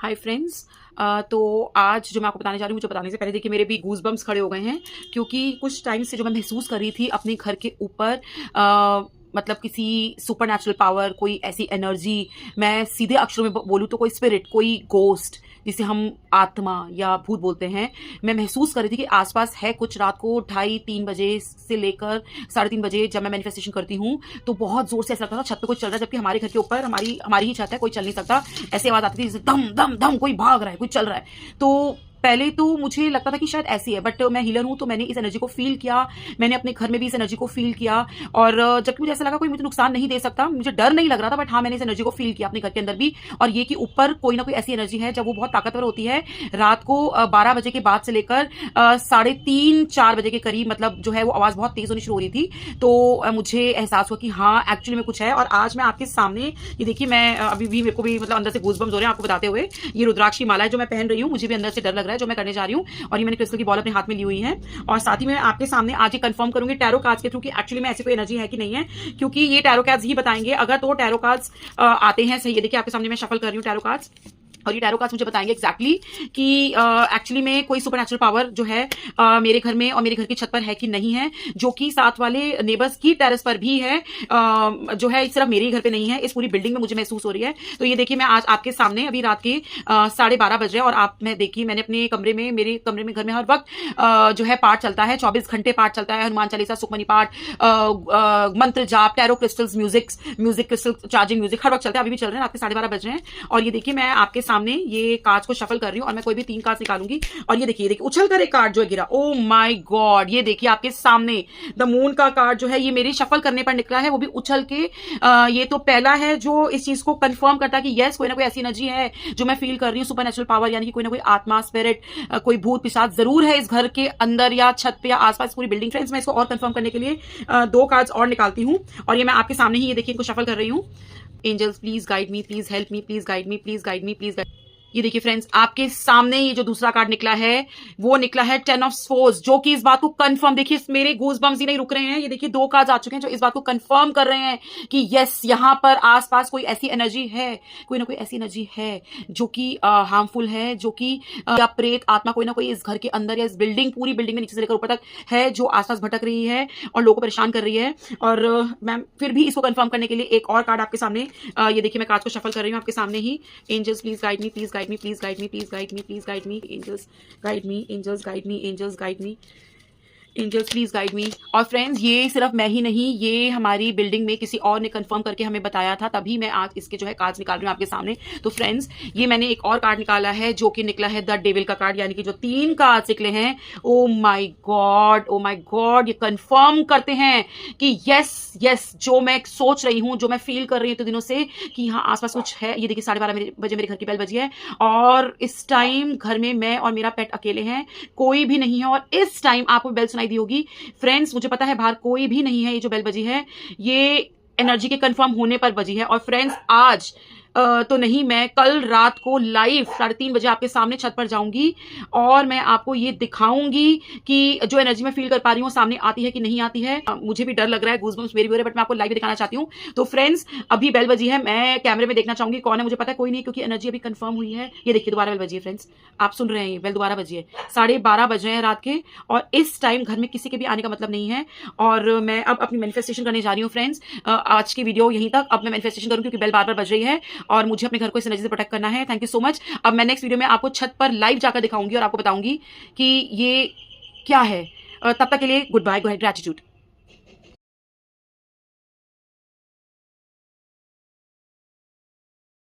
Hi friends. तो आज जो मैं आपको बताने जा रही हूँ, मुझे बताने से पहले देखिए मेरे भी गूज बम्स खड़े हो गए हैं, क्योंकि कुछ टाइम से जो मैं महसूस कर रही थी अपने घर के ऊपर मतलब किसी सुपर नेचुरल पावर, कोई ऐसी एनर्जी, मैं सीधे अक्षरों में बोलूँ तो कोई स्पिरिट, कोई गोस्ट, जिसे हम आत्मा या भूत बोलते हैं, मैं महसूस कर रही थी कि आसपास है कुछ। रात को 2:30-3 बजे से लेकर 3:30 बजे जब मैं मैनिफेस्टेशन करती हूँ तो बहुत जोर से ऐसा लगता था छत पे कुछ चल रहा है, जबकि हमारे घर के ऊपर हमारी हमारी ही छत है, कोई चल नहीं सकता। ऐसी आवाज आती थी जैसे दम दम दम, कोई भाग रहा है, कोई चल रहा है। तो पहले तो मुझे लगता था कि शायद ऐसी है, बट मैं हीलर हूं तो मैंने इस एनर्जी को फील किया। मैंने अपने घर में भी इस एनर्जी को फील किया, और जबकि मुझे ऐसा लगा कोई मुझे नुकसान नहीं दे सकता, मुझे डर नहीं लग रहा था, बट हाँ मैंने इस एनर्जी को फील किया अपने घर के अंदर भी। और ये कि ऊपर कोई ना कोई ऐसी एनर्जी है जब वो बहुत ताकतवर होती है। रात को 12 बजे के बाद से लेकर 3:30-4 बजे के करीब मतलब जो है वो आवाज बहुत तेज होनी शुरू हो रही थी। तो मुझे एहसास हुआ कि हाँ एक्चुअली में कुछ है। और आज मैं आपके सामने ये देखिए, मैं अभी भी मेरे को भी मतलब अंदर से गूज़बम्स हो रहे हैं आपको बताते हुए। ये रुद्राक्ष की माला है जो मैं पहन रही हूँ, मुझे भी अंदर से डर लग रहा है जो मैं करने जा रही हूँ। और ये मैंने क्रिस्टल की बॉल अपने हाथ में ली हुई है, और साथ ही मैं आपके सामने आज ये कंफर्म करूंगी टैरो कार्ड्स के थ्रू कि एक्चुअली में ऐसी कोई एनर्जी है कि नहीं है, क्योंकि ये टैरो कार्ड्स ही बताएंगे। अगर तो टैरो कार्ड्स आते हैं सही, ये देखिए आपके सामने मैं शफल कर रही हूँ टैरो कार्ड्स, और ये टैरो कार्ड्स मुझे बताएंगे एग्जैक्टली कि एक्चुअली में कोई सुपर नेचुरल पावर जो है मेरे घर में और मेरे घर की छत पर है कि नहीं है, जो कि साथ वाले नेबर्स की टेरेस पर भी है, जो है सिर्फ मेरे ही घर पे नहीं है, इस पूरी बिल्डिंग में मुझे महसूस हो रही है। तो ये देखिए मैं आज आपके सामने, अभी रात के 12:30 बज रहे हैं, और आप मैं देखिए मैंने अपने कमरे में, मेरे कमरे में घर में हर वक्त जो है पाठ चलता है, 24 घंटे पाठ चलता है, हनुमान चालीसा, सुखमनी पाठ, मंत्र जाप, tarot crystals, music crystal, charging music हर वक्त चलता है। अभी भी चल रहे हैं, रात के 12:30 बज रहे हैं। और ये देखिए मैं आपके सामने ये कार्ड्स को शफल कर रही हूँ, और मैं कोई भी 3 कार्ड्स निकालूंगी। और ये देखिए उछल कर एक कार्ड जो है गिरा, ओ माय गॉड, ये देखिए आपके सामने द मून का कार्ड जो है ये मेरे शफल करने पर निकला है, वो भी उछल के। ये तो पहला है जो इस चीज को कंफर्म करता है कि यस कोई ना कोई ऐसी एनर्जी है जो मैं फील कर रही हूँ, सुपर नेचुरल पावर, यानी कि कोई ना कोई आत्मा, स्पिरिट, कोई भूत पिशाच जरूर है इस घर के अंदर या छत पे या आसपास पूरी बिल्डिंग। फ्रेंड्स मैं इसको और कंफर्म करने के लिए 2 कार्ड्स और निकालती हूँ, और ये मैं आपके सामने ही ये देखिए इनको शफल कर रही हूँ। Angels please guide me, please help me, please guide me, please guide me, please guide. ये देखिए फ्रेंड्स आपके सामने ये जो दूसरा कार्ड निकला है वो निकला है 10 ऑफ स्वॉर्ड्स, जो कि इस बात को कंफर्म, देखिए मेरे गूज़बम्स ही नहीं रुक रहे हैं, ये देखिए 2 कार्ड्स आ चुके हैं जो इस बात को कंफर्म कर रहे हैं कि यस यहां पर आसपास कोई ऐसी एनर्जी है, कोई ना कोई ऐसी एनर्जी है जो कि हार्मफुल है, जो कि या प्रेत आत्मा कोई ना कोई इस घर के अंदर या इस बिल्डिंग, पूरी बिल्डिंग में नीचे से लेकर ऊपर तक है, जो आसपास भटक रही है और लोगों को परेशान कर रही है। और मैम फिर भी इसको कंफर्म करने के लिए एक और कार्ड आपके सामने, ये देखिए मैं कार्ड को शफल कर रही हूँ आपके सामने ही। Angels please guide me, please guide me, please guide me, please guide me, please guide me, angels guide me, angels guide me, angels guide me, angels please guide me. और friends ये सिर्फ मैं ही नहीं, ये हमारी बिल्डिंग में किसी और ने कंफर्म करके हमें बताया था, तभी मैं आज इसके जो है कार्ड्स निकाल रही हूँ आपके सामने। तो फ्रेंड्स ये मैंने एक और कार्ड निकाला है जो कि निकला है द डेविल का कार्ड, यानी कि जो 3 कार्ड्स निकले हैं, oh my God, oh my God, ये कंफर्म करते हैं कि यस यस जो मैं सोच रही हूँ, जो मैं फील कर रही हूँ तो दिनों से कि यहाँ आसपास कुछ है। ये देखिए 12:30 बजे मेरे घर की बेल बजी है, और इस टाइम घर में मैं और मेरा पेट अकेले हैं, कोई भी नहीं है। और इस टाइम आपको बेल सुनाई दी होगी फ्रेंड्स, मुझे पता है बाहर कोई भी नहीं है, ये जो बेल बजी है ये एनर्जी के कंफर्म होने पर बजी है। और फ्रेंड्स आज तो नहीं, मैं कल रात को लाइव 3:30 बजे आपके सामने छत पर जाऊंगी, और मैं आपको ये दिखाऊंगी कि जो एनर्जी मैं फील कर पा रही हूँ सामने आती है कि नहीं आती है। मुझे भी डर लग रहा है, गूज़बम्स मेरी भी हो रहे हैं, बट मैं आपको लाइव दिखाना चाहती हूँ। तो फ्रेंड्स अभी बेल बजी है, मैं कैमरे में देखना चाहूंगी कौन है, मुझे पता है कोई नहीं, क्योंकि एनर्जी अभी कंफर्म हुई है। ये देखिए दोबारा बेल बजी है फ्रेंड्स, आप सुन रहे हैं, बेल दोबारा बजी है, 12:30 बज रहे हैं रात के, और इस टाइम घर में किसी के भी आने का मतलब नहीं है। और मैं अब अपनी मैनिफेस्टेशन करने जा रही हूँ फ्रेंड्स। आज की वीडियो यहीं तक, अब मैं मैनिफेस्टेशन करूँ क्योंकि बेल बार-बार बज रही है और मुझे अपने घर को इस एनर्जी से प्रोटेक्ट करना है। Thank you so much. अब मैं नेक्स्ट वीडियो में आपको छत पर लाइव जाकर दिखाऊंगी और आपको बताऊंगी कि ये क्या है। तब तक के लिए गुड बाय, ग्रेटिट्यूड।